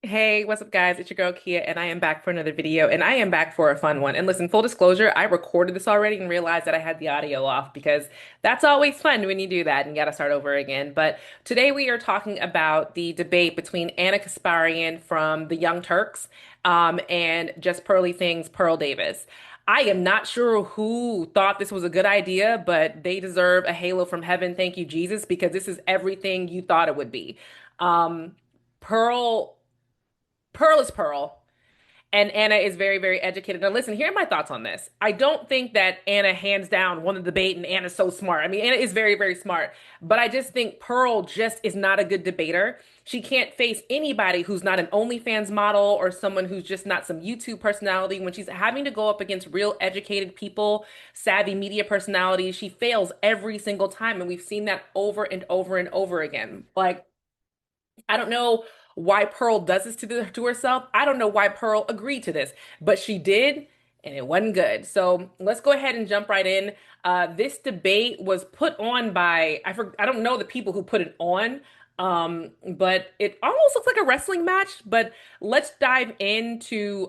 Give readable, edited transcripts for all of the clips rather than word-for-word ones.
Hey, what's up, guys? It's your girl Kia, and I am back for another video, and I am back for a fun one. And listen, full disclosure, I recorded this already and realized that I had the audio off because that's always fun when you do that and you got to start over again. But today we are talking about the debate between Anna Kasparian from the Young Turks, and Just Pearly Things, Pearl Davis. I am not sure who thought this was a good idea, but they deserve a halo from heaven. Thank you, Jesus, because this is everything you thought it would be. Um, Pearl. Pearl is Pearl, and Anna is very, very educated. Now, listen, here are my thoughts on this. I don't think that Anna hands down won the debate, and Anna's so smart. I mean, Anna is very, very smart, but I just think Pearl just is not a good debater. She can't face anybody who's not an OnlyFans model or someone who's just not some YouTube personality. When she's having to go up against real educated people, savvy media personalities, she fails every single time, and we've seen that over and over and over again. Like, I don't know why Pearl does this to herself. I don't know why Pearl agreed to this, but she did, and it wasn't good. So let's go ahead and jump right in. This debate was put on by I don't know the people who put it on, but it almost looks like a wrestling match. But let's dive into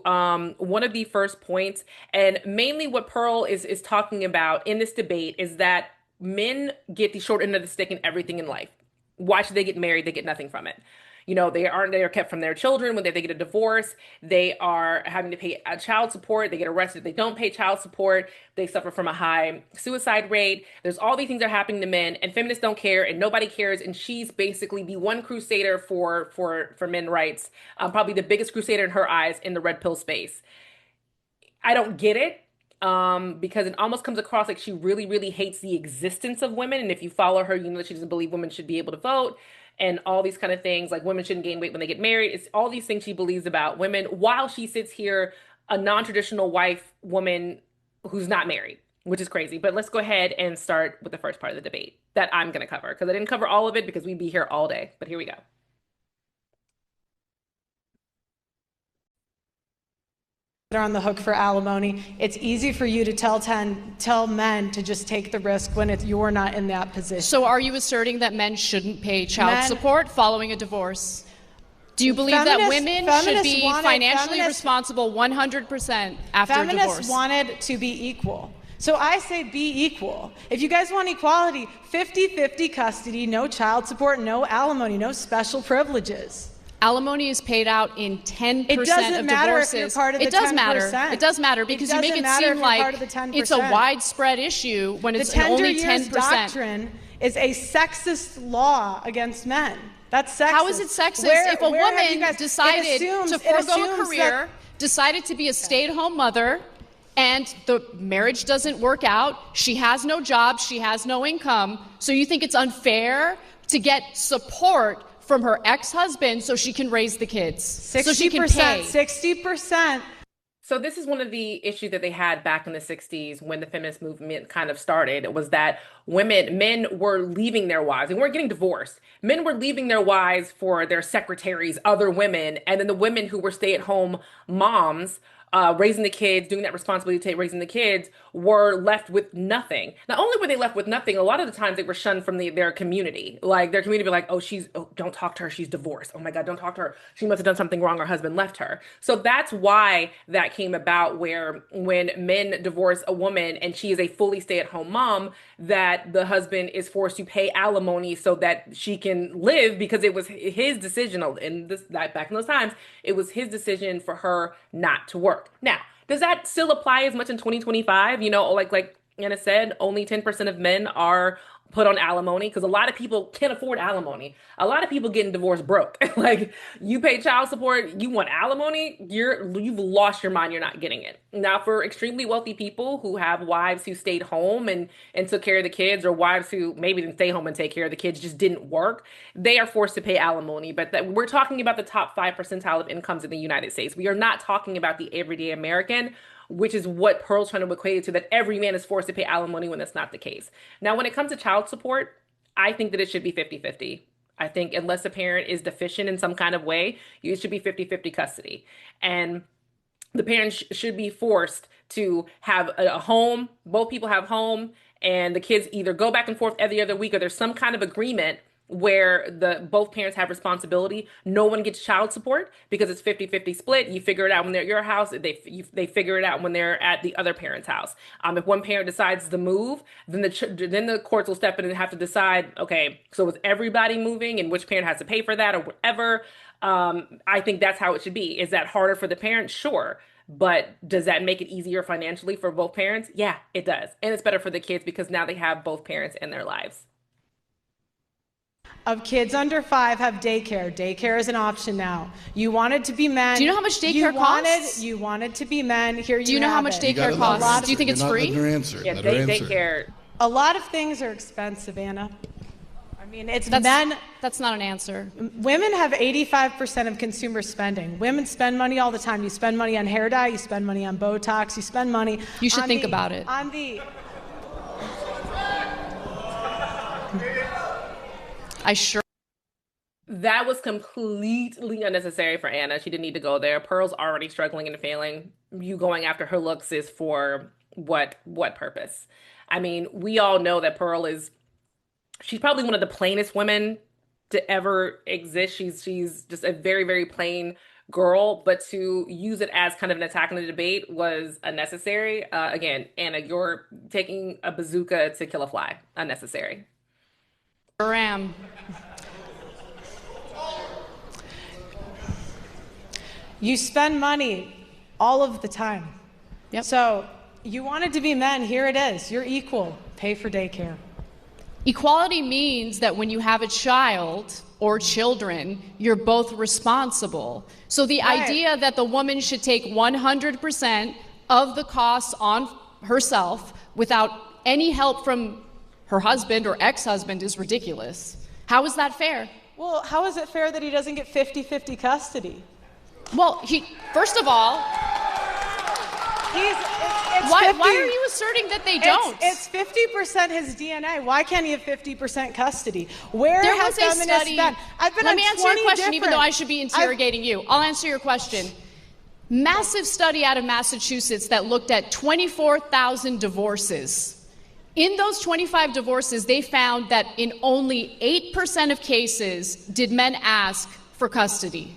one of the first points, and mainly what Pearl is talking about in this debate is that men get the short end of the stick in everything in life. Why should they get married? They get nothing from it. They are kept from their children when they get a divorce. They are having to pay child support. They get arrested. They don't pay child support. They suffer from a high suicide rate. There's all these things that are happening to men, and feminists don't care, and nobody cares. And she's basically the one crusader for men rights, probably the biggest crusader in her eyes in the red pill space. I don't get it. Because it almost comes across like she really, really hates the existence of women. And if you follow her, you know that she doesn't believe women should be able to vote and all these kind of things, like women shouldn't gain weight when they get married. It's all these things she believes about women while she sits here, a non-traditional wife woman who's not married, which is crazy. But let's go ahead and start with the first part of the debate that I'm going to cover because I didn't cover all of it because we'd be here all day. But here we go. They're on the hook for alimony. It's easy for you to tell men to just take the risk when you're not in that position. So are you asserting that men shouldn't pay child support following a divorce? Do you believe that women should be financially responsible 100% after divorce? Feminists wanted to be equal. So I say be equal. If you guys want equality, 50-50 custody, no child support, no alimony, no special privileges. Alimony is paid out in 10% of divorces. It doesn't matter if you're part of the 10%. It does matter. It does matter because you make it seem like it's a widespread issue when it's only 10%. The tender years doctrine is a sexist law against men. That's sexist. How is it sexist if a woman decided to forego a career, decided to be a stay-at-home mother, and the marriage doesn't work out, she has no job, she has no income, so you think it's unfair to get support from her ex-husband so she can raise the kids, 60%, so she can pay. 60%. So this is one of the issues that they had back in the 60s when the feminist movement kind of started. It was that men were leaving their wives. They weren't getting divorced. Men were leaving their wives for their secretaries, other women, and then the women who were stay-at-home moms, raising the kids, doing that responsibility to raising the kids, were left with nothing. Not only were they left with nothing, a lot of the times they were shunned from their community. Like their community would be like, oh, don't talk to her. She's divorced. Oh my God, don't talk to her. She must have done something wrong. Her husband left her. So that's why that came about where when men divorce a woman and she is a fully stay-at-home mom, that the husband is forced to pay alimony so that she can live because it was his decision that back in those times, it was his decision for her not to work. Now, does that still apply as much in 2025? Like Anna said, only 10% of men are put on alimony because a lot of people can't afford alimony. A lot of people getting divorced broke. Like you pay child support, you want alimony, you've lost your mind, you're not getting it. Now for extremely wealthy people who have wives who stayed home and took care of the kids, or wives who maybe didn't stay home and take care of the kids, just didn't work, they are forced to pay alimony. But we're talking about the top 5 percentile of incomes in the United States. We are not talking about the everyday American, which is what Pearl's trying to equate it to, that every man is forced to pay alimony when that's not the case. Now, when it comes to child support, I think that it should be 50-50. I think unless a parent is deficient in some kind of way, it should be 50-50 custody. And the parents should be forced to have a home. Both people have home, and the kids either go back and forth every other week, or there's some kind of agreement where the both parents have responsibility, no one gets child support because it's 50-50 split. You figure it out when they're at your house. They figure it out when they're at the other parent's house. If one parent decides to move, then the courts will step in and have to decide, okay, so is everybody moving and which parent has to pay for that or whatever. I think that's how it should be. Is that harder for the parent? Sure. But does that make it easier financially for both parents? Yeah, it does. And it's better for the kids because now they have both parents in their lives. Of kids under 5 have daycare. Daycare is an option now. You wanted to be men. Do you know how much daycare costs? You wanted to be men. Here you have it. Do you know how much daycare costs? Do you think it's free? Yeah, daycare. A lot of things are expensive, Anna. I mean, men. That's not an answer. Women have 85% of consumer spending. Women spend money all the time. You spend money on hair dye. You spend money on Botox. You spend money. You should think about it. That was completely unnecessary for Anna. She didn't need to go there. Pearl's already struggling and failing. You going after her looks is for what purpose? I mean, we all know that she's probably one of the plainest women to ever exist. She's just a very, very plain girl, but to use it as kind of an attack in the debate was unnecessary. Again, Anna, you're taking a bazooka to kill a fly. Unnecessary. Ram. You spend money all of the time. Yep. So you wanted to be men. Here it is. You're equal. Pay for daycare. Equality means that when you have a child or children, you're both responsible. So the idea that the woman should take 100% of the costs on herself without any help from her husband or ex-husband is ridiculous. How is that fair? Well, how is it fair that he doesn't get 50-50 custody? Well, first of all, why are you asserting that they don't? It's 50% his DNA. Why can't he have 50% custody? Where there has a study. Let me answer your question, even though I should be interrogating you. I'll answer your question. Massive study out of Massachusetts that looked at 24,000 divorces. In those 25 divorces, they found that in only 8% of cases did men ask for custody.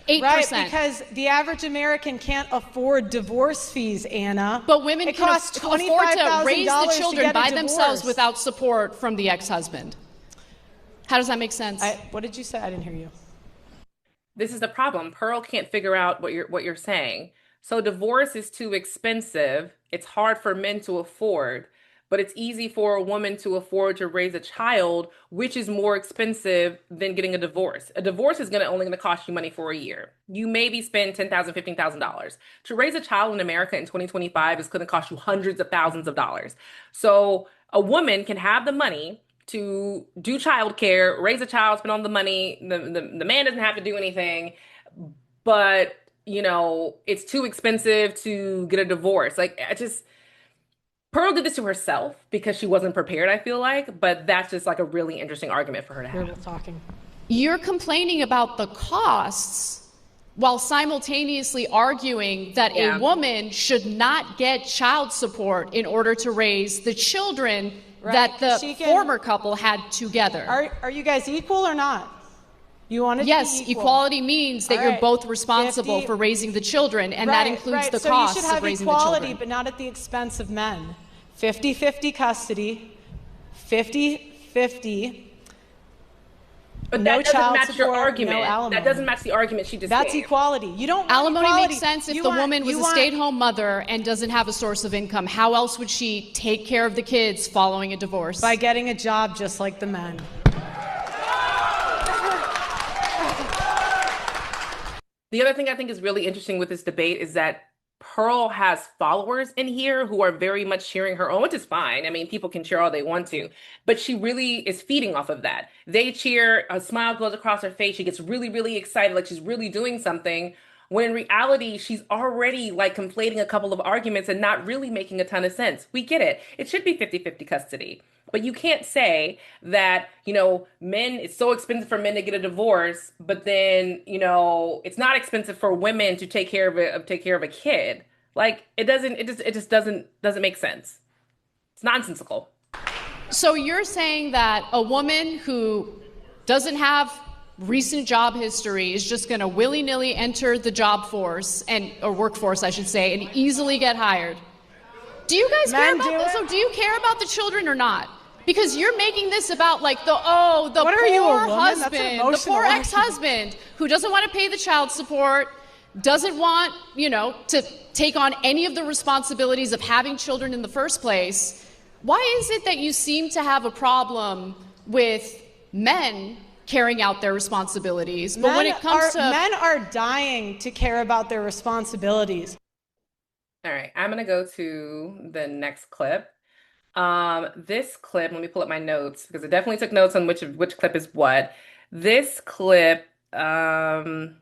8%. Right, because the average American can't afford divorce fees, Anna. But women can afford to raise the children by themselves without support from the ex-husband. How does that make sense? What did you say? I didn't hear you. This is the problem. Pearl can't figure out what you're saying. So divorce is too expensive. It's hard for men to afford. But it's easy for a woman to afford to raise a child, which is more expensive than getting a divorce. A divorce is only going to cost you money for a year. You maybe spend $10,000, $15,000. To raise a child in America in 2025 is going to cost you hundreds of thousands of dollars. So a woman can have the money to do childcare, raise a child, spend all the money. The man doesn't have to do anything, but it's too expensive to get a divorce. Pearl did this to herself because she wasn't prepared, I feel like, but that's just like a really interesting argument for her to have. We're talking. You're complaining about the costs while simultaneously arguing that a woman should not get child support in order to raise the children that the former couple had together. Are you guys equal or not? You want to Yes, be equal. Equality means that you're both responsible for raising the children, and that includes the costs of raising the children. So you should have equality, but not at the expense of men. 50-50 custody, 50-50. But no that doesn't child match support, your argument. No alimony. That doesn't match the argument she just That's gave. equality. You don't want alimony equality. Makes sense if the woman was a stay-at-home mother and doesn't have a source of income. How else would she take care of the kids following a divorce? By getting a job just like the men. The other thing I think is really interesting with this debate is that Pearl has followers in here who are very much cheering her on, which is fine. I mean, people can cheer all they want to, but she really is feeding off of that. They cheer, a smile goes across her face. She gets really, really excited, like she's really doing something, when in reality, she's already conflating a couple of arguments and not really making a ton of sense. We get it. It should be 50-50 custody. But you can't say that, it's so expensive for men to get a divorce, but then, it's not expensive for women to take care of a kid. It just doesn't make sense. It's nonsensical. So you're saying that a woman who doesn't have recent job history, is just going to willy-nilly enter the job force or workforce, I should say, and easily get hired. Do you guys care about this? So do you care about the children or not? Because you're making this about like the poor husband, the poor ex-husband who doesn't want to pay the child support, doesn't want, to take on any of the responsibilities of having children in the first place. Why is it that you seem to have a problem with men carrying out their responsibilities? But when it comes to men are dying to care about their responsibilities. All right, I'm gonna go to the next clip. This clip, let me pull up my notes because I definitely took notes on which clip is what. This clip, oh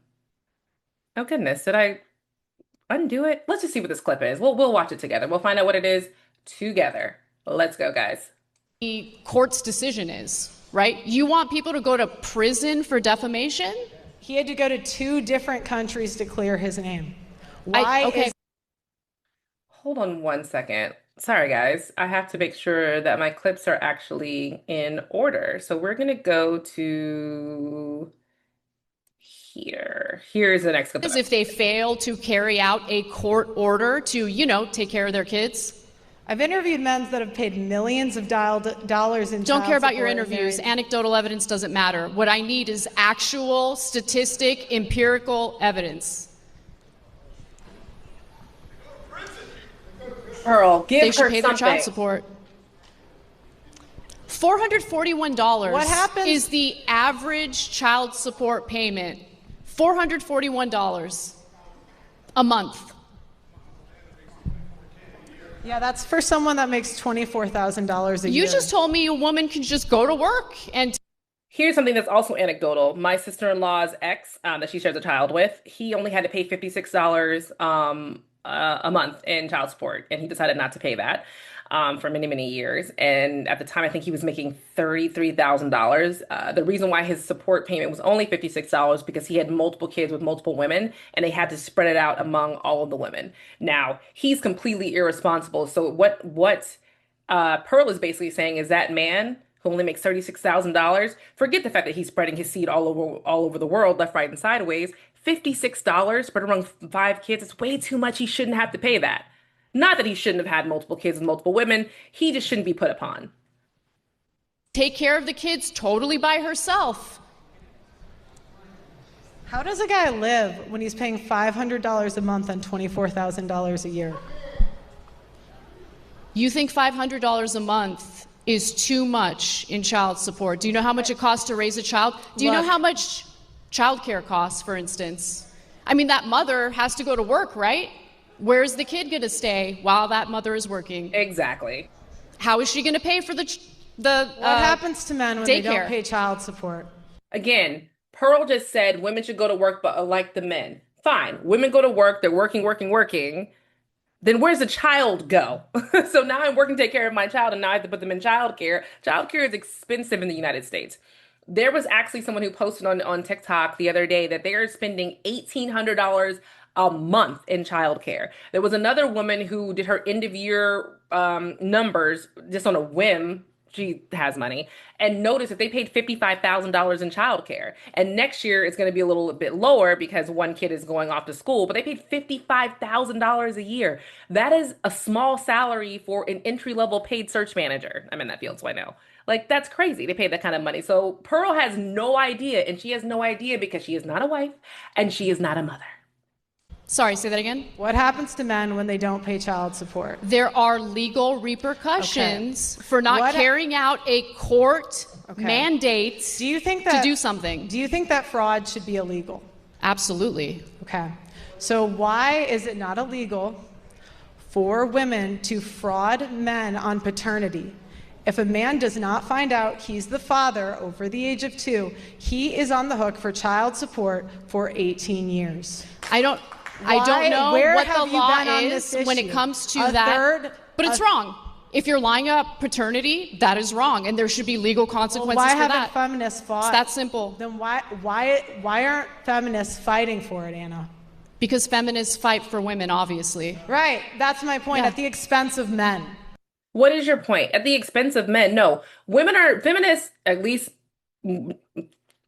goodness, did I undo it? Let's just see what this clip is. We'll watch it together. We'll find out what it is together. Let's go, guys. The court's decision is, right? You want people to go to prison for defamation? He had to go to 2 different countries to clear his name. Hold on one second. Sorry, guys. I have to make sure that my clips are actually in order. So we're going to go to here. Here's the next clip. As if they fail to carry out a court order to, take care of their kids. I've interviewed men that have paid millions of dollars in Don't care about your interviews. Anecdotal evidence doesn't matter. What I need is actual statistic, empirical evidence. Pearl, give her They should pay their something. child support. $441 What happens? is the average child support payment. $441 a month. Yeah, that's for someone that makes $24,000 a year. You just told me a woman can just go to work and Here's something that's also anecdotal. My sister-in-law's ex, that she shares a child with, he only had to pay $56 a month in child support, and he decided not to pay that for many, many years. And at the time, I think he was making $33,000. The reason why his support payment was only $56 because he had multiple kids with multiple women, and they had to spread it out among all of the women. Now, he's completely irresponsible. So what Pearl is basically saying is that man who only makes $36,000, forget the fact that he's spreading his seed all over the world, left, right, and sideways. $56 spread among 5 kids, it's way too much. He shouldn't have to pay that. Not that he shouldn't have had multiple kids with multiple women. He just shouldn't be put upon. take care of the kids totally by herself. How does a guy live when he's paying $500 a month on $24,000 a year? You think $500 a month is too much in child support? Do you know how much it costs to raise a child? Do you know how much childcare costs, for instance? I mean, that mother has to go to work, right? Where's the kid going to stay while that mother is working? Exactly. How is she going to pay for what happens to men when they don't pay child support? Again, Pearl just said women should go to work, but like the men. Fine. Women go to work. They're working. Then where's the child go? So now I'm working to take care of my child, and now I have to put them in childcare. Childcare is expensive in the United States. There was actually someone who posted on TikTok the other day that they are spending $1,800 a month in childcare. There was another woman who did her end of year numbers just on a whim. She has money, and noticed that they paid $55,000 in childcare. And next year it's going to be a little bit lower because one kid is going off to school, but they paid $55,000 a year. That is a small salary for an entry-level paid search manager. I'm in that field, so I know. Like, that's crazy. They paid that kind of money. So Pearl has no idea, and she has no idea because she is not a wife and she is not a mother. Sorry, say that again. What happens to men when they don't pay child support? There are legal repercussions for not carrying out a court mandate to do something. Do you think that fraud should be illegal? Absolutely. Okay. So why is it not illegal for women to fraud men on paternity? If a man does not find out he's the father over the age of 2, he is on the hook for child support for 18 years. I don't know what the law is when it comes to that, but it's wrong. If you're lying about paternity, that is wrong, and there should be legal consequences for that. Why haven't feminists fought? It's that simple. Then why aren't feminists fighting for it, Anna? Because feminists fight for women, obviously. Right. That's my point. At the expense of men. What is your point? At the expense of men? No, women are feminists, at least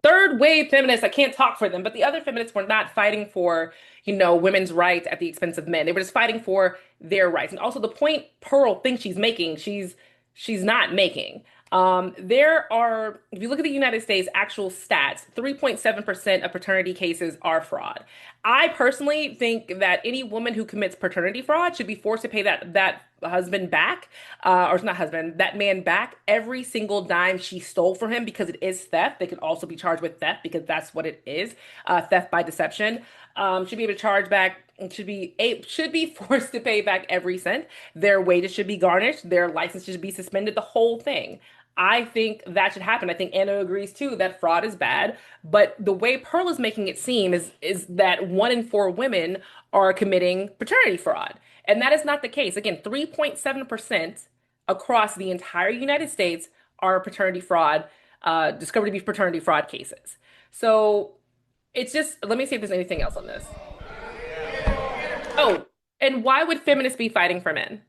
third wave feminists, I can't talk for them, but the other feminists were not fighting for, women's rights at the expense of men. They were just fighting for their rights. And also the point Pearl thinks she's making, she's not making. There are, if you look at the United States actual stats, 3.7% of paternity cases are fraud. I personally think that any woman who commits paternity fraud should be forced to pay that husband back, or not husband, that man back every single dime she stole from him because it is theft. They could also be charged with theft because that's what it is, theft by deception. Should be able to charge back. Should be forced to pay back every cent. Their wages should be garnished. Their license should be suspended. The whole thing. I think that should happen. I think Anna agrees too that fraud is bad, but the way Pearl is making it seem is that 1 in 4 women are committing paternity fraud. And that is not the case. Again, 3.7% across the entire United States are paternity fraud, discovered to be paternity fraud cases. So it's just, let me see if there's anything else on this. Oh, and why would feminists be fighting for men?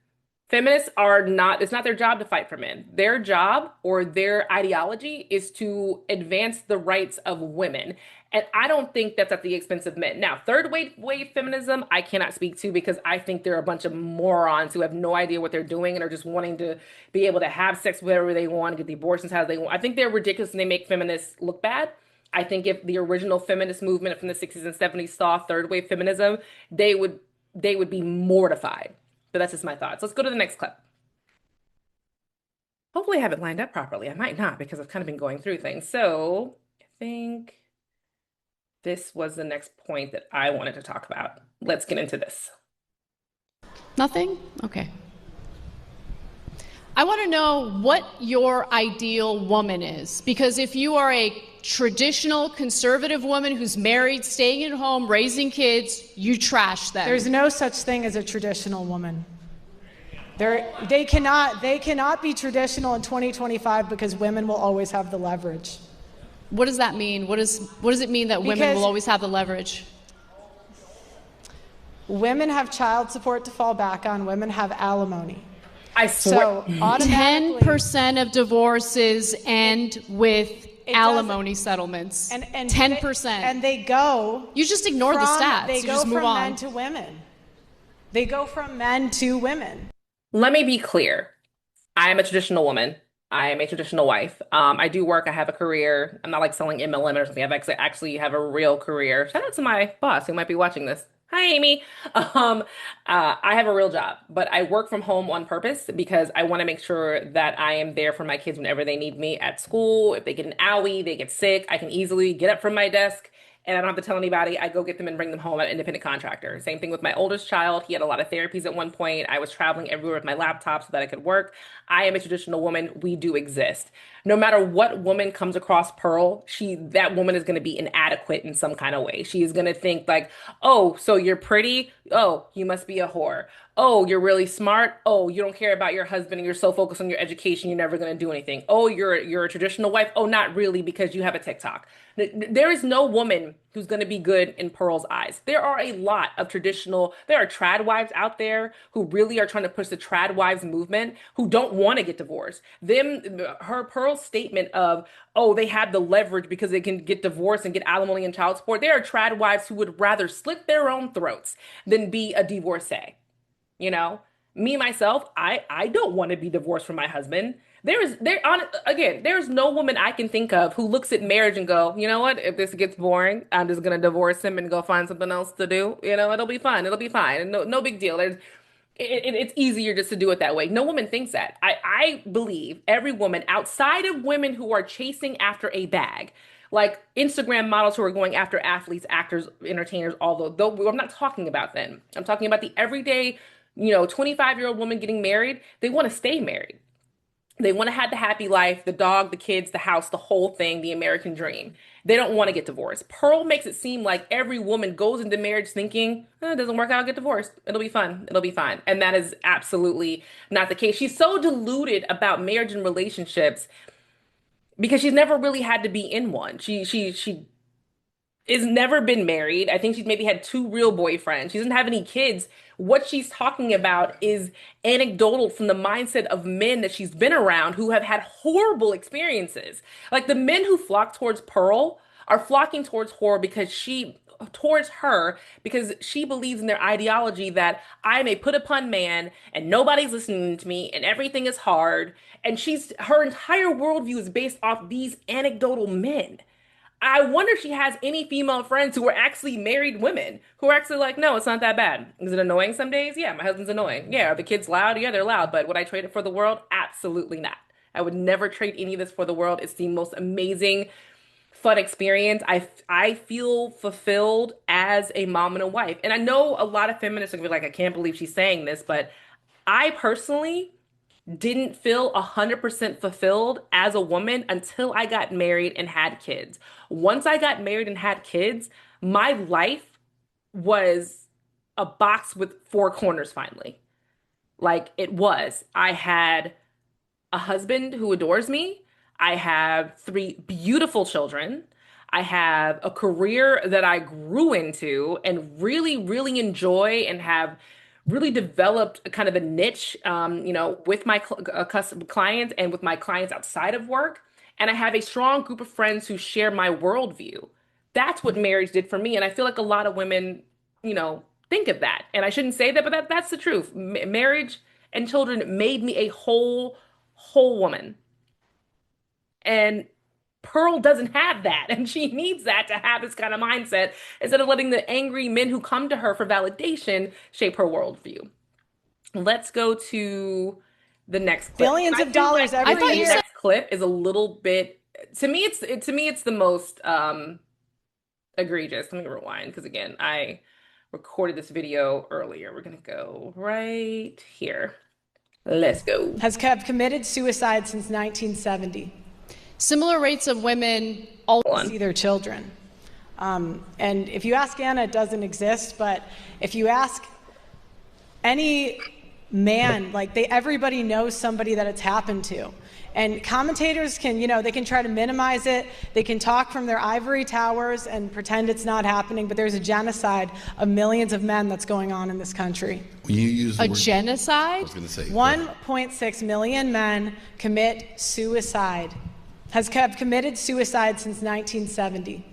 Feminists are not, it's not their job to fight for men. Their job or their ideology is to advance the rights of women. And I don't think that's at the expense of men. Now, third wave feminism, I cannot speak to because I think they're a bunch of morons who have no idea what they're doing and are just wanting to be able to have sex wherever they want, get the abortions how they want. I think they're ridiculous and they make feminists look bad. I think if the original feminist movement from the 60s and 70s saw third wave feminism, they would be mortified. But that's just my thoughts. Let's go to the next clip. Hopefully I have it lined up properly. I might not because I've kind of been going through things. So I think this was the next point that I wanted to talk about. Let's get into this. Nothing? Okay. I want to know what your ideal woman is, because if you are a traditional conservative woman who's married, staying at home, raising kids, you trash them. There's no such thing as a traditional woman. They cannot be traditional in 2025 because women will always have the leverage. What does that mean? What does it mean that women will always have the leverage? Women have child support to fall back on. Women have alimony. I swear. So 10% of divorces end with alimony settlements. And 10%. And they go. You just ignore the stats. They you go just move from on. men to women. They go from men to women. Let me be clear. I am a traditional woman. I am a traditional wife. I do work. I have a career. I'm not like selling MLM or something. I've actually have a real career. Shout out to my boss who might be watching this. Hi, Amy. I have a real job, but I work from home on purpose because I want to make sure that I am there for my kids whenever they need me at school. If they get an owie, they get sick, I can easily get up from my desk and I don't have to tell anybody. I go get them and bring them home at an independent contractor. Same thing with my oldest child. He had a lot of therapies at one point. I was traveling everywhere with my laptop so that I could work. I am a traditional woman. We do exist. No matter what woman comes across Pearl, that woman is going to be inadequate in some kind of way. She is going to think like, oh, so you're pretty? Oh, you must be a whore. Oh, you're really smart. Oh, you don't care about your husband and you're so focused on your education, you're never going to do anything. Oh, you're a traditional wife. Oh, not really because you have a TikTok. There is no woman who's going to be good in Pearl's eyes. There are a lot of there are trad wives out there who really are trying to push the trad wives movement who don't want to get divorced. Pearl's statement of, oh, they have the leverage because they can get divorced and get alimony and child support. There are trad wives who would rather slit their own throats than be a divorcee. You know, me myself, I don't want to be divorced from my husband. There's no woman I can think of who looks at marriage and go, you know what? If this gets boring, I'm just gonna divorce him and go find something else to do. You know, it'll be fun. It'll be fine. No big deal. It's easier just to do it that way. No woman thinks that. I believe every woman outside of women who are chasing after a bag, like Instagram models who are going after athletes, actors, entertainers, though I'm not talking about them. I'm talking about the everyday, 25-year-old woman getting married. They want to stay married. They want to have the happy life, the dog, the kids, the house, the whole thing, the American dream. They don't want to get divorced. Pearl makes it seem like every woman goes into marriage thinking, it doesn't work out, I'll get divorced. It'll be fun. It'll be fine. And that is absolutely not the case. She's so deluded about marriage and relationships because she's never really had to be in one. She is never been married. I think she's maybe had two real boyfriends. She doesn't have any kids. What she's talking about is anecdotal from the mindset of men that she's been around who have had horrible experiences. Like the men who flock towards Pearl are flocking towards her because she believes in their ideology that I am a put upon man and nobody's listening to me and everything is hard. And her entire worldview is based off these anecdotal men. I wonder if she has any female friends who are actually married women who are actually like, no, it's not that bad. Is it annoying some days? Yeah, my husband's annoying. Yeah, are the kids loud? Yeah, they're loud. But would I trade it for the world? Absolutely not. I would never trade any of this for the world. It's the most amazing, fun experience. I feel fulfilled as a mom and a wife. And I know a lot of feminists are gonna be like, I can't believe she's saying this, but I personally didn't feel 100% fulfilled as a woman until I got married and had kids. Once I got married and had kids, my life was a box with four corners finally. Like it was. I had a husband who adores me. I have three beautiful children. I have a career that I grew into and really, really enjoy and have really developed a kind of a niche, with my clients and with my clients outside of work. And I have a strong group of friends who share my worldview. That's what marriage did for me. And I feel like a lot of women, think of that. And I shouldn't say that, but that's the truth. Marriage and children made me a whole woman. And Pearl doesn't have that, and she needs that to have this kind of mindset instead of letting the angry men who come to her for validation shape her worldview. Let's go to the next clip. Billions of dollars every year. The next clip is a little bit to me it's the most egregious. Let me rewind because again, I recorded this video earlier. We're gonna go right here. Let's go. Has committed suicide since 1970. Similar rates of women see their children. And if you ask Anna, it doesn't exist. But if you ask any man, everybody knows somebody that it's happened to. And commentators can, they can try to minimize it. They can talk from their ivory towers and pretend it's not happening. But there's a genocide of millions of men that's going on in this country. When you use the word genocide, I was going to say 1.6 million men commit suicide. Has committed suicide since 1970.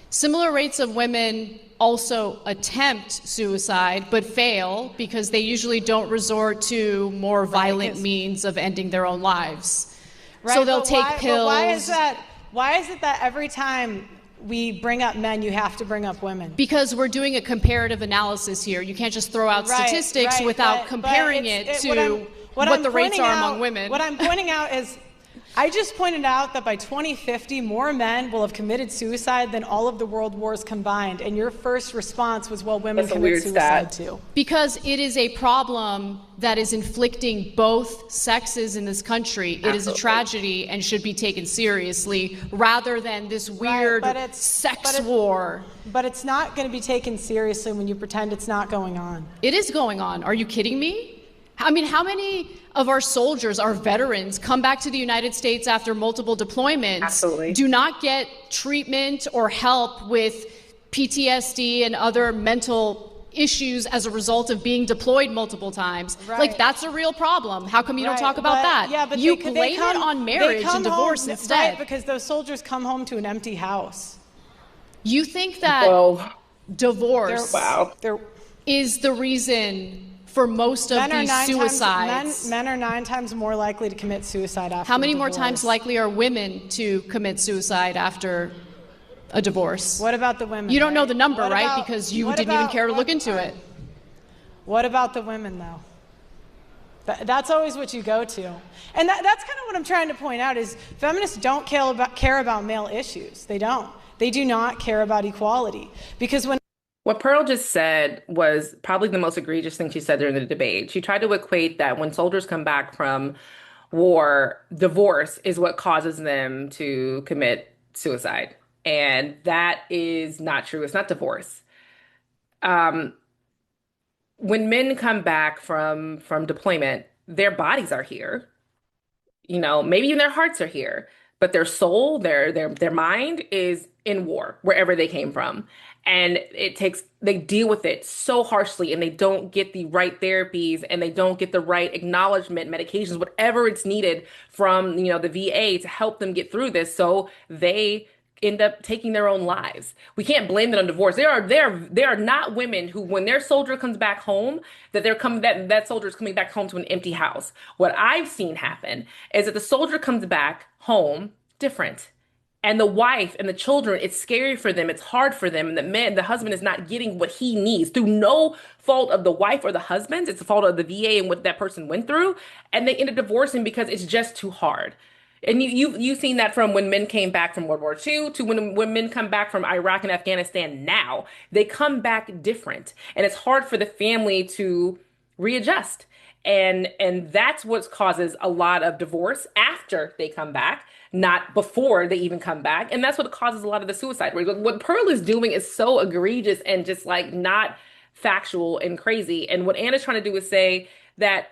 Similar rates of women also attempt suicide but fail because they usually don't resort to more violent means of ending their own lives. Right, so they'll take pills. Why is that? Why is it that every time we bring up men, you have to bring up women? Because we're doing a comparative analysis here. You can't just throw out statistics without comparing it to what the rates are among women. What I'm pointing out is I just pointed out that by 2050, more men will have committed suicide than all of the world wars combined. And your first response was, well, women commit suicide too. Because it is a problem that is inflicting both sexes in this country. It is a tragedy and should be taken seriously rather than this weird sex war. But it's not going to be taken seriously when you pretend it's not going on. It is going on. Are you kidding me? I mean, how many of our soldiers, our veterans, come back to the United States after multiple deployments, do not get treatment or help with PTSD and other mental issues as a result of being deployed multiple times? Like, that's a real problem. How come you don't talk about that? Yeah, but you blame it on marriage and divorce instead. Right, because those soldiers come home to an empty house. You think that divorce is the reason for most of these suicides? Men are 9 times more likely to commit suicide after How many divorce. more times likely are women to commit suicide after a divorce? What about the women? You don't know the number, right? Because you didn't even care to look into it. What about the women, though? That's always what you go to. And that's kind of what I'm trying to point out is feminists don't care about male issues. They don't. They do not care about equality. Because what Pearl just said was probably the most egregious thing she said during the debate. She tried to equate that when soldiers come back from war, divorce is what causes them to commit suicide. And that is not true. It's not divorce. When men come back from deployment, their bodies are here. Maybe even their hearts are here. but their soul, their mind is in war wherever they came from. And they deal with it so harshly and they don't get the right therapies and they don't get the right acknowledgement, medications, whatever it's needed from, the VA to help them get through this. So they end up taking their own lives. We can't blame it on divorce. There are not women who, when their soldier comes back home, that soldier is coming back home to an empty house. What I've seen happen is that the soldier comes back home different. And the wife and the children, it's scary for them. It's hard for them. And the husband is not getting what he needs through no fault of the wife or the husband. It's the fault of the VA and what that person went through. And they end up divorcing because it's just too hard. And you've seen that from when men came back from World War II to when men come back from Iraq and Afghanistan now. They come back different. And it's hard for the family to readjust. And that's what causes a lot of divorce after they come back, not before they even come back. And that's what causes a lot of the suicide rate. What Pearl is doing is so egregious and just like not factual and crazy. And what Anna's trying to do is say that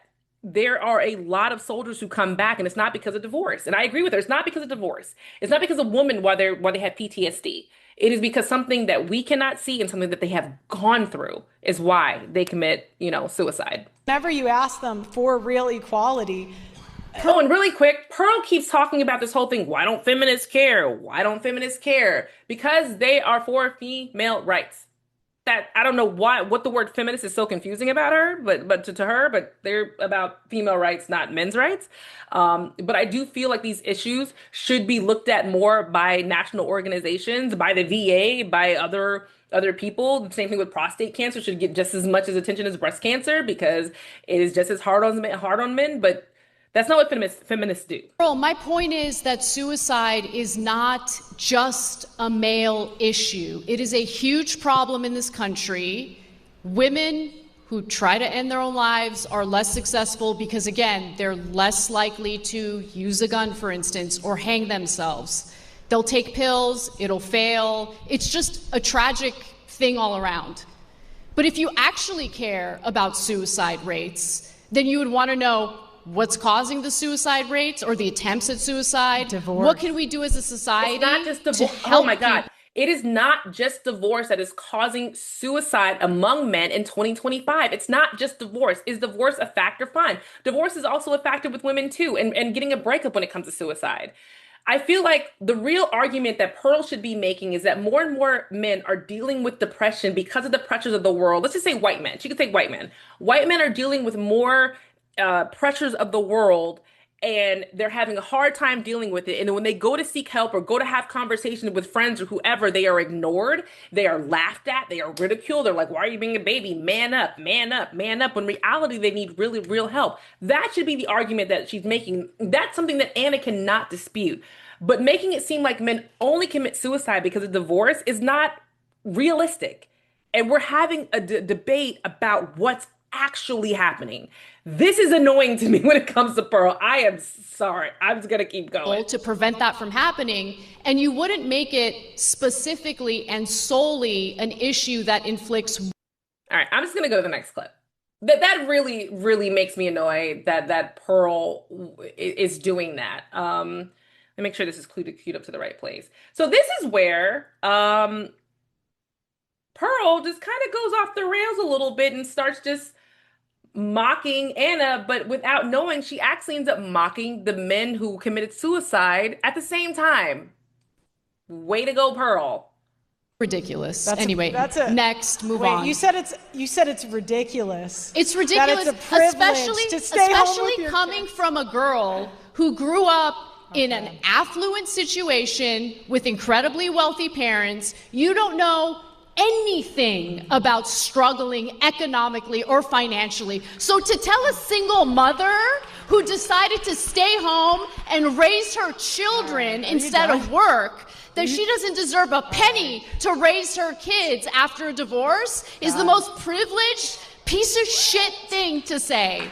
there are a lot of soldiers who come back and it's not because of divorce. And I agree with her. It's not because of divorce. It's not because of women why they have PTSD. It is because something that we cannot see and something that they have gone through is why they commit, suicide. Whenever you ask them for real equality. Oh, and really quick, Pearl keeps talking about this whole thing. Why don't feminists care? Why don't feminists care? Because they are for female rights. That I don't know what the word feminist is so confusing about her, but to her, but they're about female rights, not men's rights. But I do feel like these issues should be looked at more by national organizations, by the VA, by other people. The same thing with prostate cancer should get just as much as attention as breast cancer because it is just as hard on men, but that's not what feminists do. Girl, my point is that suicide is not just a male issue. It is a huge problem in this country. Women who try to end their own lives are less successful because, again, they're less likely to use a gun, for instance, or hang themselves. They'll take pills, it'll fail. It's just a tragic thing all around. But if you actually care about suicide rates, then you would want to know what's causing the suicide rates or the attempts at suicide. Divorce. What can we do as a society? It's not just divorce. Oh my God. It is not just divorce that is causing suicide among men in 2025. It's not just divorce. Is divorce a factor? Fine. Divorce is also a factor with women too, and getting a breakup when it comes to suicide. I feel like the real argument that Pearl should be making is that more and more men are dealing with depression because of the pressures of the world. Let's just say white men. She could say white men. White men are dealing with more pressures of the world and they're having a hard time dealing with it. And when they go to seek help or go to have conversations with friends or whoever, they are ignored. They are laughed at. They are ridiculed. They're like, why are you being a baby? Man up, man up, man up. When in reality, they need really real help. That should be the argument that she's making. That's something that Anna cannot dispute. But making it seem like men only commit suicide because of divorce is not realistic. And we're having a debate about what's actually happening. This is annoying to me when it comes to Pearl. I am sorry. I'm just going to keep going. To prevent that from happening, and you wouldn't make it specifically and solely an issue that inflicts. All right, I'm just going to go to the next clip. That really, really makes me annoyed that Pearl is doing that. Let me make sure this is queued up to the right place. So this is where Pearl just kind of goes off the rails a little bit and starts just mocking Anna, but without knowing, she actually ends up mocking the men who committed suicide at the same time. Way to go, Pearl. Ridiculous. Next, move wait, on. You said it's ridiculous. It's ridiculous, that it's a privilege to stay home with your coming kids. from a girl who grew up in an affluent situation with incredibly wealthy parents. You don't know anything about struggling economically or financially. So to tell a single mother who decided to stay home and raise her children instead of work that she doesn't deserve a penny to raise her kids after a divorce is the most privileged piece of shit thing to say.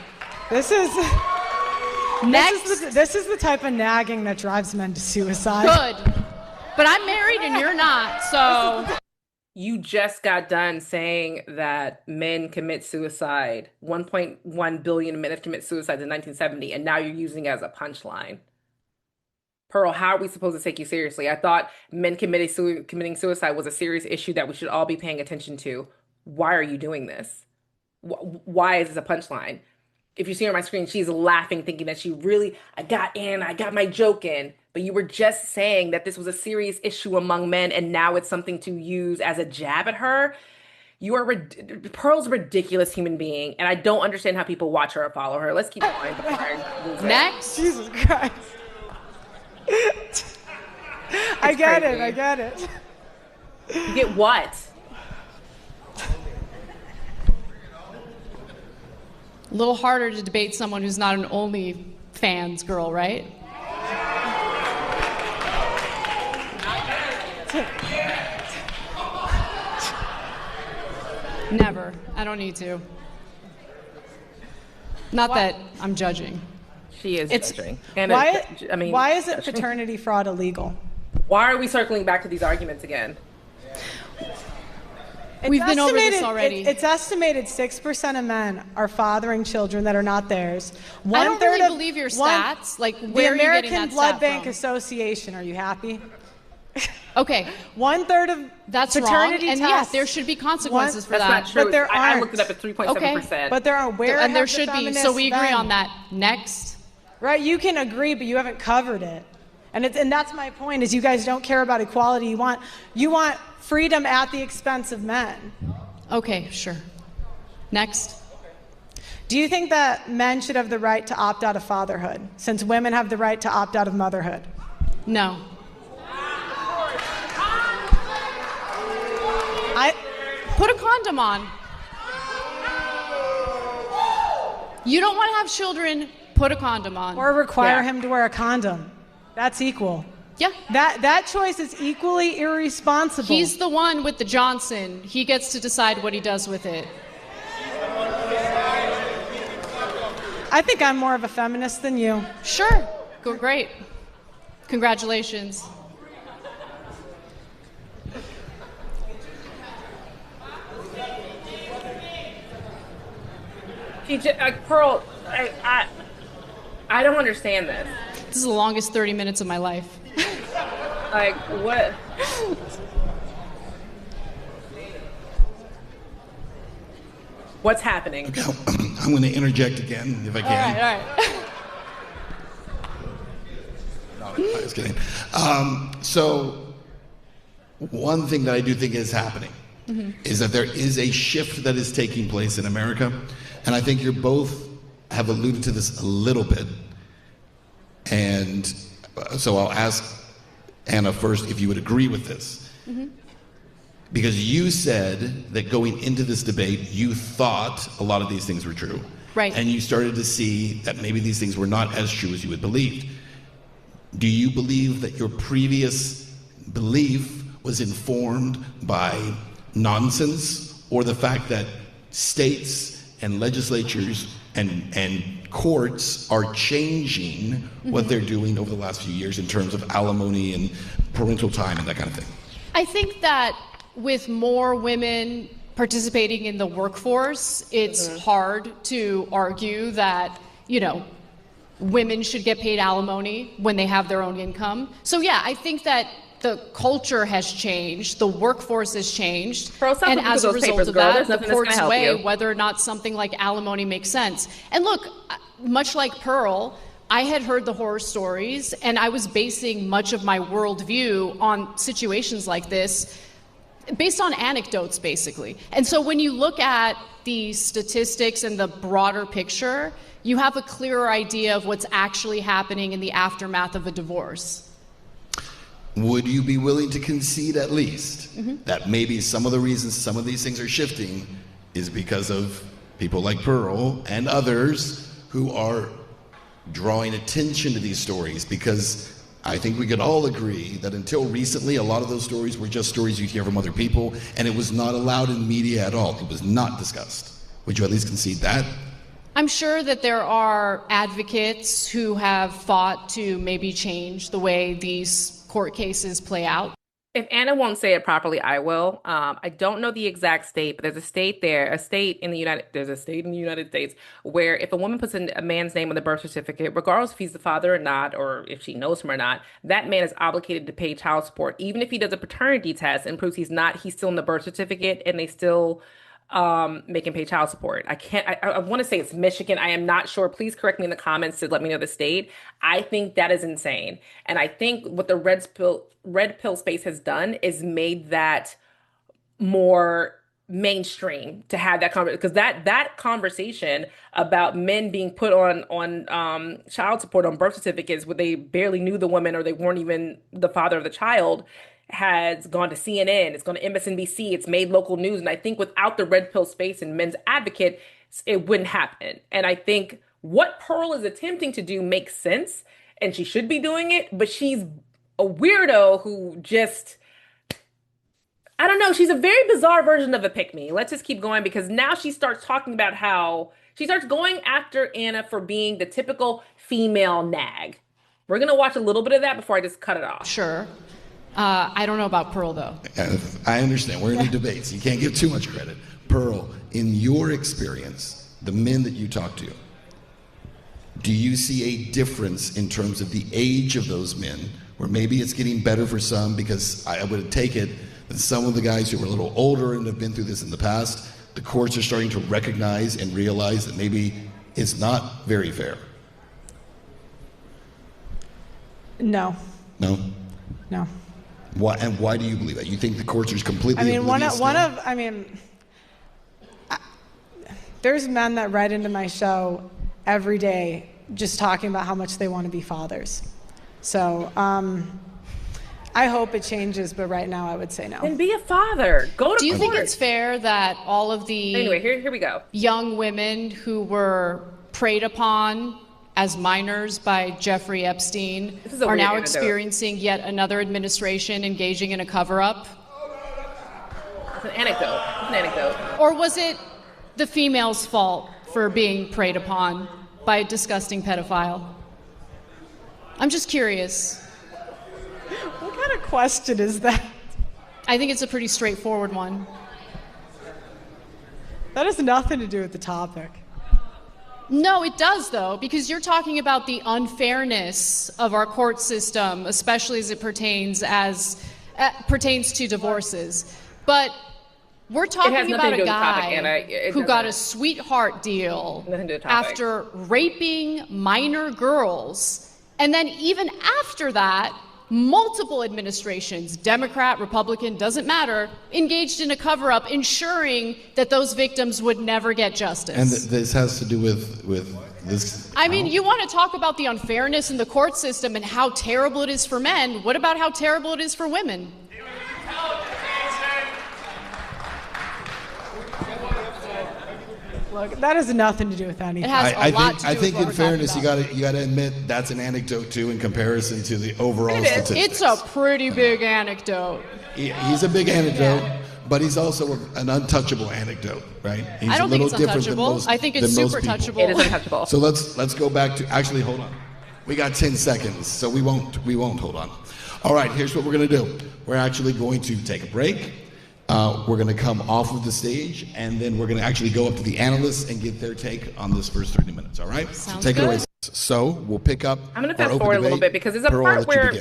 This is Next. this is the type of nagging that drives men to suicide. Good. But I'm married and you're not, so. You just got done saying that men commit suicide. 1.1 billion men have committed suicide in 1970, and now you're using it as a punchline. Pearl, how are we supposed to take you seriously? I thought men committing suicide was a serious issue that we should all be paying attention to. Why are you doing this? Why is this a punchline? If you see her on my screen, she's laughing, thinking that I got my joke in. But you were just saying that this was a serious issue among men, and now it's something to use as a jab at her. Pearl's a ridiculous human being, and I don't understand how people watch her or follow her. Let's keep going before I lose it. Next. Jesus Christ. I get it. You get what? A little harder to debate someone who's not an OnlyFans girl, right? Never. I don't need to. Not that I'm judging. She is judging. Why isn't paternity fraud illegal? Why are we circling back to these arguments again? We've been over this already. It's estimated 6% of men are fathering children that are not theirs. I don't really believe your stats. Like, where are you getting that stat from? The American Blood Bank Association. Are you happy? Okay. 1/3 of that's paternity wrong, and tests. yes, there should be consequences for that. That's not true. But there aren't. I looked it up at 3.7%. Okay. But there are. And there should be. So we agree on that. Next. Right. You can agree, but you haven't covered it. And that's my point. Is you guys don't care about equality. You want freedom at the expense of men. Okay. Sure. Next. Do you think that men should have the right to opt out of fatherhood, since women have the right to opt out of motherhood? No. Put a condom on. You don't want to have children, put a condom on. Or require him to wear a condom. That's equal. Yeah. That choice is equally irresponsible. He's the one with the Johnson. He gets to decide what he does with it. I think I'm more of a feminist than you. Sure. Go great. Congratulations. Pearl, I don't understand this. This is the longest 30 minutes of my life. Like, what? What's happening? Okay, I'm going to interject again, if I can. All right. No, I was kidding. So, one thing that I do think is happening is that there is a shift that is taking place in America. And I think you both have alluded to this a little bit. And so I'll ask Anna first if you would agree with this. Because you said that going into this debate, you thought a lot of these things were true. Right. And you started to see that maybe these things were not as true as you had believed. Do you believe that your previous belief was informed by nonsense, or the fact that states and legislatures and courts are changing what they're doing over the last few years in terms of alimony and parental time and that kind of thing? I think that with more women participating in the workforce, it's hard to argue that, women should get paid alimony when they have their own income. So yeah, I think that the culture has changed, the workforce has changed, and as a result of that, the courts weigh whether or not something like alimony makes sense. And look, much like Pearl, I had heard the horror stories, and I was basing much of my worldview on situations like this, based on anecdotes, basically. And so when you look at the statistics and the broader picture, you have a clearer idea of what's actually happening in the aftermath of a divorce. Would you be willing to concede at least that maybe some of the reasons some of these things are shifting is because of people like Pearl and others who are drawing attention to these stories? Because I think we could all agree that until recently, a lot of those stories were just stories you hear from other people, and it was not allowed in media at all. It was not discussed. Would you at least concede that? I'm sure that there are advocates who have fought to maybe change the way these court cases play out. If Anna won't say it properly, I will. I don't know the exact state, but there's a state in the United States where if a woman puts a man's name on the birth certificate, regardless if he's the father or not, or if she knows him or not, that man is obligated to pay child support. Even if he does a paternity test and proves he's not, he's still in the birth certificate and they still make him pay child support. I can't, I want to say it's Michigan. I am not sure. Please correct me in the comments to let me know the state. I think that is insane. And I think what the red pill space has done is made that more mainstream to have that conversation because that conversation about men being put on child support on birth certificates where they barely knew the woman or they weren't even the father of the child has gone to CNN, it's gone to MSNBC, it's made local news. And I think without the red pill space and men's advocate, it wouldn't happen. And I think what Pearl is attempting to do makes sense and she should be doing it, but she's a weirdo who just, I don't know, she's a very bizarre version of a pick-me. Let's just keep going because now she starts talking about how she starts going after Anna for being the typical female nag. We're going to watch a little bit of that before I just cut it off. Sure. I don't know about Pearl, though. I understand. We're in a debate, so you can't give too much credit. Pearl, in your experience, the men that you talk to, do you see a difference in terms of the age of those men, where maybe it's getting better for some, because I would take it that some of the guys who are a little older and have been through this in the past, the courts are starting to recognize and realize that maybe it's not very fair? No. No? No. Why, and why do you believe that? You think the courts are completely oblivious? There's men that write into my show every day just talking about how much they want to be fathers. So I hope it changes, but right now I would say no. And be a father. Go to court. Do you think it's fair that all of the here we go. Young women who were preyed upon as minors by Jeffrey Epstein are now experiencing yet another administration engaging in a cover-up? It's an anecdote. It's an anecdote. Or was it the female's fault for being preyed upon by a disgusting pedophile? I'm just curious. What kind of question is that? I think it's a pretty straightforward one. That has nothing to do with the topic. No, it does, though, because you're talking about the unfairness of our court system, especially as it pertains to divorces. But we're talking about a guy who got a sweetheart deal after raping minor girls, and then even after that, multiple administrations, Democrat, Republican, doesn't matter, engaged in a cover-up, ensuring that those victims would never get justice. And this has to do with this. I mean, you want to talk about the unfairness in the court system and how terrible it is for men. What about how terrible it is for women? Look, that has nothing to do with anything. It has a lot to do I think with in fairness, you got to admit that's an anecdote too in comparison to the overall statistics. It's a pretty big anecdote. He's a big anecdote, but he's also an untouchable anecdote, right? He's I don't think it's different untouchable. I think it's super touchable. It is untouchable. So let's go back to, actually, hold on. We got 10 seconds, so we won't hold on. All right, here's what we're going to do. We're actually going to take a break. We're going to come off of the stage, and then we're going to actually go up to the analysts and get their take on this first 30 minutes, all right? Sounds so take good. it away. So we'll pick up. I'm going to fast forward a little bit because there's a part where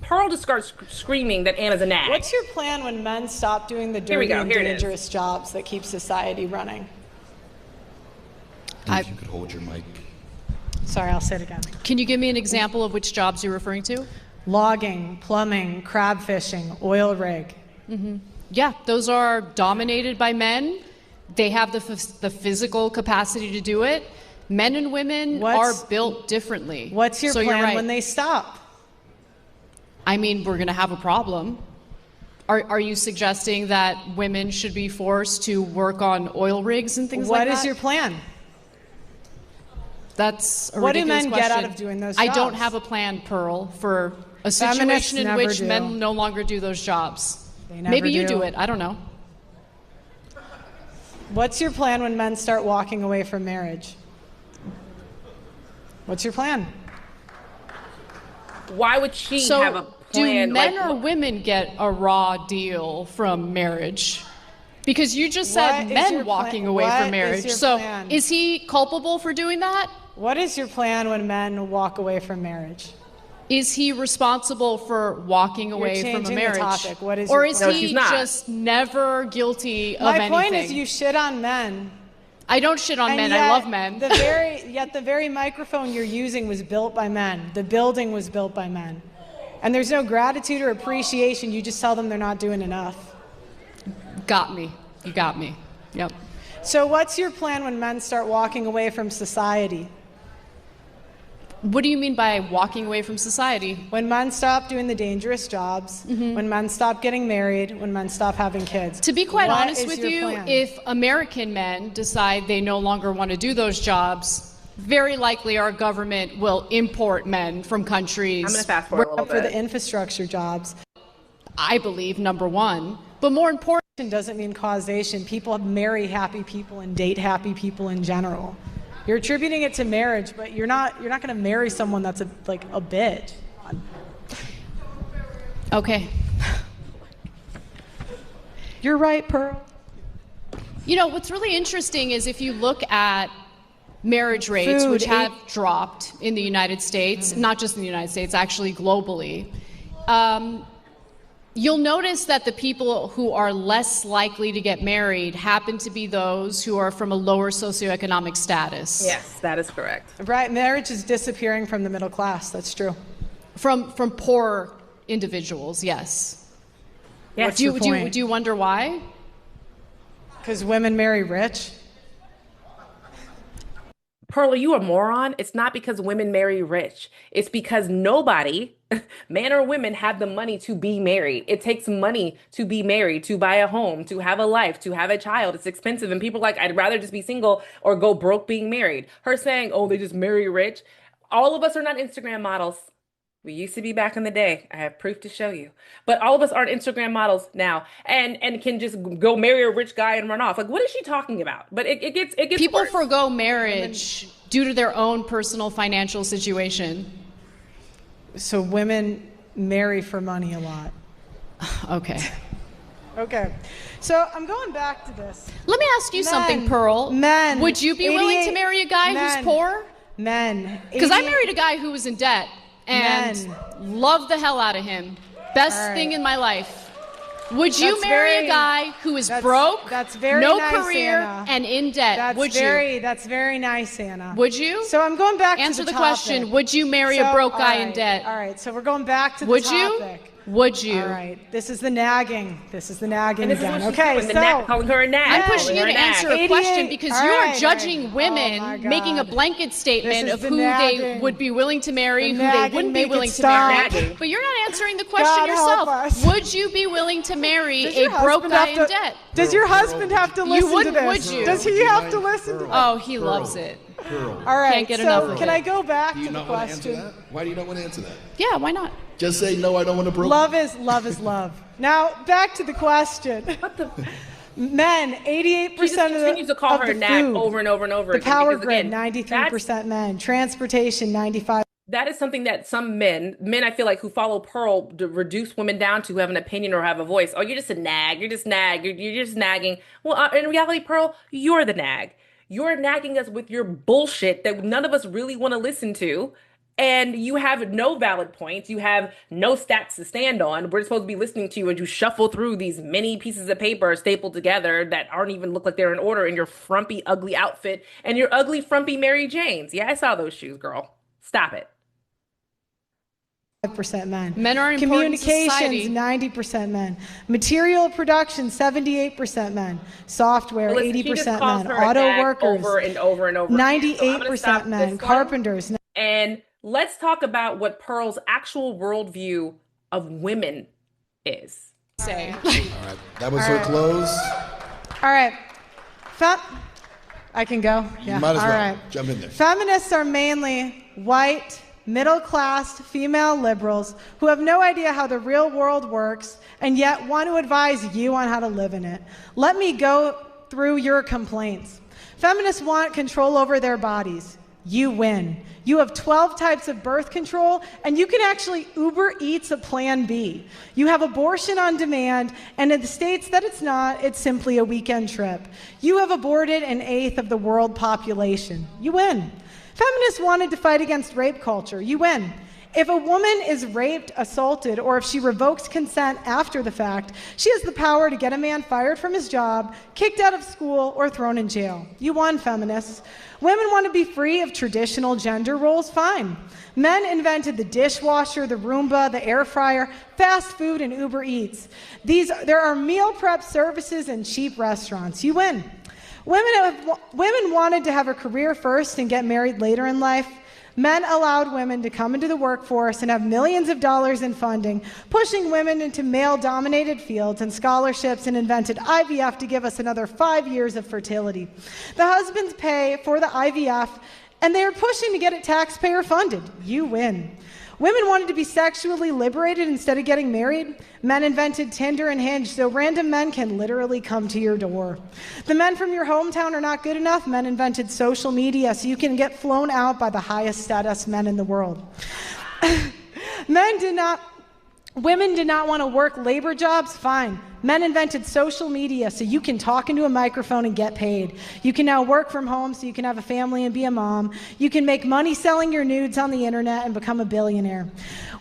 Pearl just starts screaming that Anna's a nag. What's your plan when men stop doing the dirty and dangerous jobs that keep society running? If you could hold your mic. Sorry, I'll say it again. Can you give me an example of which jobs you're referring to? Logging, plumbing, crab fishing, oil rig. Mm-hmm. Yeah, those are dominated by men. They have the physical capacity to do it. Men and women are built differently. What's your plan when they stop? I mean, we're going to have a problem. Are you suggesting that women should be forced to work on oil rigs and things like that? What is your plan? That's a ridiculous question. What do men get out of doing those jobs? I don't have a plan, Pearl, for a situation in which men no longer do those jobs. Maybe you do it. I don't know. What's your plan when men start walking away from marriage? What's your plan? Why would she have a plan? Do men or women get a raw deal from marriage? Because you just said men walking away from marriage. So is he culpable for doing that? What is your plan when men walk away from marriage? Is he responsible for walking away from a marriage? Topic. What is or is he just never guilty of anything? My point is you shit on men. I don't shit on men. I love men. Yet the very microphone you're using was built by men. The building was built by men. And there's no gratitude or appreciation. You just tell them they're not doing enough. Got me. You got me. Yep. So what's your plan when men start walking away from society? What do you mean by walking away from society? When men stop doing the dangerous jobs, when men stop getting married, when men stop having kids. To be quite honest with you, if American men decide they no longer want to do those jobs, very likely our government will import men from countries. I'm going to fast forward a little bit. For the infrastructure jobs. I believe, number one. But more important, doesn't mean causation. People marry happy people and date happy people in general. You're attributing it to marriage, but you're not going to marry someone that's a bitch. Okay. You're right, Pearl. You know, what's really interesting is if you look at marriage rates, which have dropped in the United States, not just in the United States, actually globally, you'll notice that the people who are less likely to get married happen to be those who are from a lower socioeconomic status. Yes, that is correct. Right, marriage is disappearing from the middle class. That's true. From poor individuals, yes. Yes. Do you wonder why? Because women marry rich. Pearl, are you a moron? It's not because women marry rich. It's because nobody, man or women, have the money to be married. It takes money to be married, to buy a home, to have a life, to have a child. It's expensive. And people are like, I'd rather just be single or go broke being married. Her saying, oh, they just marry rich. All of us are not Instagram models. We used to be back in the day. I have proof to show you. But all of us aren't Instagram models now and can just go marry a rich guy and run off. Like, what is she talking about? But it gets people worse. Forgo marriage due to their own personal financial situation. So women marry for money a lot. Okay. Okay. So I'm going back to this. Let me ask you something, Pearl. Men. Would you be willing to marry a guy who's poor? Men. Because I married a guy who was in debt. And love the hell out of him. Best thing in my life. Would you marry a guy who is broke, no career, and in debt? Would you? That's very nice, Anna. Would you? So I'm going back to the topic. Answer the question. Would you marry a broke guy in debt? All right. So we're going back to the topic. Would you? All right. This is the nagging. This is the nagging again. Okay, calling her a nag. I'm pushing you to answer a question because you are judging women making a blanket statement of who they would be willing to marry, who they wouldn't be willing to marry. But you're not answering the question yourself. Would you be willing to marry a broke guy in debt? Does your husband have to listen to this? Would you? Does he have to listen to this? Oh, he loves it. All right. Can't get enough of it. Can I go back to the question? Why do you not want to answer that? Yeah, why not? Just say no. I don't want to broke. Love is love. Now back to the question. What the? Men, 88% She just continues to call her a nag over and over and over again. The power grid, 93% men. Transportation, 95%. That is something that some men I feel like who follow Pearl to reduce women down to have an opinion or have a voice. Oh, you're just a nag. You're just nagging. Well, in reality, Pearl, you're the nag. You're nagging us with your bullshit that none of us really want to listen to. And you have no valid points. You have no stats to stand on. We're supposed to be listening to you as you shuffle through these many pieces of paper stapled together that aren't even look like they're in order in your frumpy, ugly outfit and your ugly, frumpy Mary Janes. Yeah, I saw those shoes, girl. Stop it. 5% men. Men are important in society. Communications, 90% men. Material production, 78% men. Software, 80% men. Auto workers, over and over and over. 98% men. Carpenters. And let's talk about what Pearl's actual worldview of women is. All right, that was her close. All right. I can go? Yeah. You might as well. All right. Jump in there. Feminists are mainly white, middle-class female liberals who have no idea how the real world works and yet want to advise you on how to live in it. Let me go through your complaints. Feminists want control over their bodies. you win. You have 12 types of birth control, and you can actually Uber Eats a Plan B. You have abortion on demand, and in the states that it's not, it's simply a weekend trip. You have aborted an eighth of the world population. You win. Feminists wanted to fight against rape culture. You win. If a woman is raped, assaulted, or if she revokes consent after the fact, she has the power to get a man fired from his job, kicked out of school, or thrown in jail. You won, feminists. Women want to be free of traditional gender roles? Fine. Men invented the dishwasher, the Roomba, the air fryer, fast food, and Uber Eats. There are meal prep services and cheap restaurants. You win. Women wanted to have a career first and get married later in life. Men allowed women to come into the workforce and have millions of dollars in funding, pushing women into male-dominated fields and scholarships, and invented IVF to give us another 5 years of fertility. The husbands pay for the IVF, and they are pushing to get it taxpayer funded. You win. Women wanted to be sexually liberated instead of getting married. Men invented Tinder and Hinge so random men can literally come to your door. The men from your hometown are not good enough. Men invented social media so you can get flown out by the highest status men in the world. Women did not want to work labor jobs? Fine. Men invented social media so you can talk into a microphone and get paid. You can now work from home so you can have a family and be a mom. You can make money selling your nudes on the internet and become a billionaire.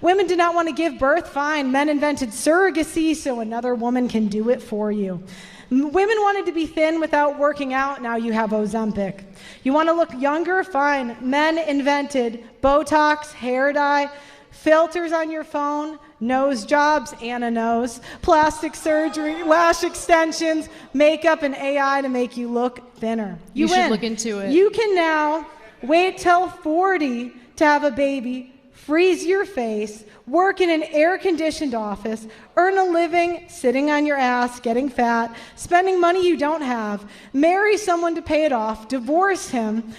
Women did not want to give birth? Fine. Men invented surrogacy so another woman can do it for you. Women wanted to be thin without working out. Now you have Ozempic. You want to look younger? Fine. Men invented Botox, hair dye, filters on your phone, nose jobs, Anna knows, plastic surgery, lash extensions, makeup, and AI to make you look thinner. You win. should look into it. You can now wait till 40 to have a baby, freeze your face, work in an air-conditioned office, earn a living sitting on your ass, getting fat, spending money you don't have, marry someone to pay it off, divorce him,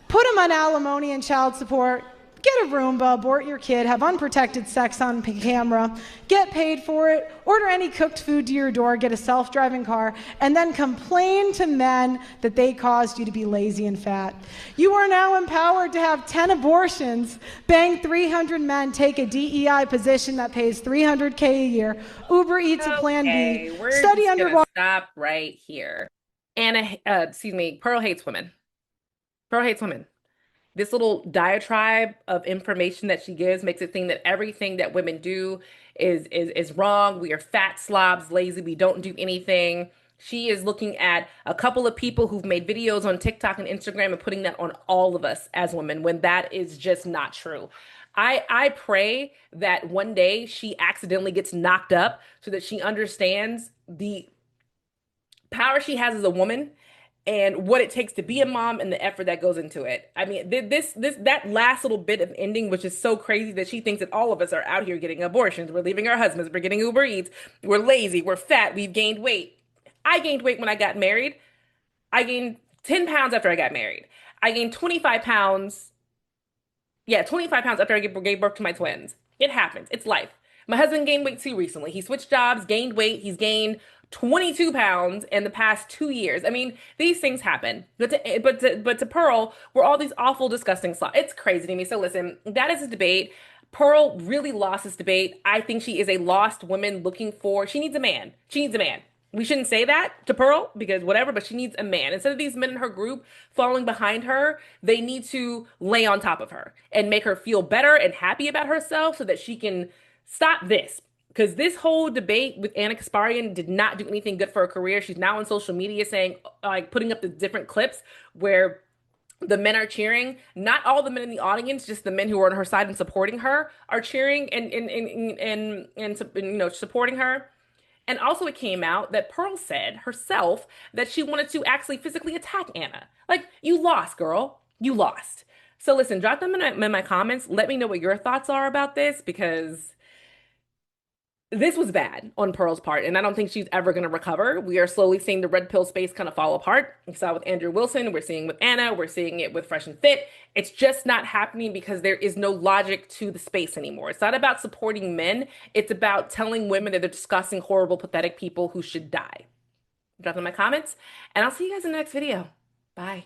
put him on alimony and child support, get a Roomba, abort your kid, have unprotected sex on camera, get paid for it, order any cooked food to your door, get a self-driving car, and then complain to men that they caused you to be lazy and fat. You are now empowered to have 10 abortions, bang 300 men, take a DEI position that pays $300K a year, Uber Eats a Plan B, study underwater. Stop right here. Pearl hates women. Pearl hates women. This little diatribe of information that she gives makes it seem that everything that women do is wrong. We are fat slobs, lazy, we don't do anything. She is looking at a couple of people who've made videos on TikTok and Instagram and putting that on all of us as women when that is just not true. I pray that one day she accidentally gets knocked up so that she understands the power she has as a woman and what it takes to be a mom and the effort that goes into it. I mean, that last little bit of ending, which is so crazy that she thinks that all of us are out here getting abortions. We're leaving our husbands. We're getting Uber Eats. We're lazy. We're fat. We've gained weight. I gained weight when I got married. I gained 10 pounds after I got married. I gained 25 pounds. Yeah, 25 pounds after I gave birth to my twins. It happens. It's life. My husband gained weight too recently. He switched jobs, gained weight. He's gained 22 pounds in the past 2 years. I mean, these things happen. But to Pearl, we're all these awful, disgusting slots. It's crazy to me. So listen, that is a debate. Pearl really lost this debate. I think she is a lost woman she needs a man. She needs a man. We shouldn't say that to Pearl because whatever, but she needs a man. Instead of these men in her group following behind her, they need to lay on top of her and make her feel better and happy about herself so that she can stop this. Because this whole debate with Anna Kasparian did not do anything good for her career. She's now on social media saying, like, putting up the different clips where the men are cheering. Not all the men in the audience, just the men who are on her side and supporting her are cheering and supporting her. And also it came out that Pearl said herself that she wanted to actually physically attack Anna. Like, you lost, girl. You lost. So listen, drop them in my comments. Let me know what your thoughts are about this because this was bad on Pearl's part, and I don't think she's ever going to recover. We are slowly seeing the red pill space kind of fall apart. We saw it with Andrew Wilson. We're seeing it with Anna. We're seeing it with Fresh and Fit. It's just not happening because there is no logic to the space anymore. It's not about supporting men. It's about telling women that they're disgusting, horrible, pathetic people who should die. Drop in my comments, and I'll see you guys in the next video. Bye.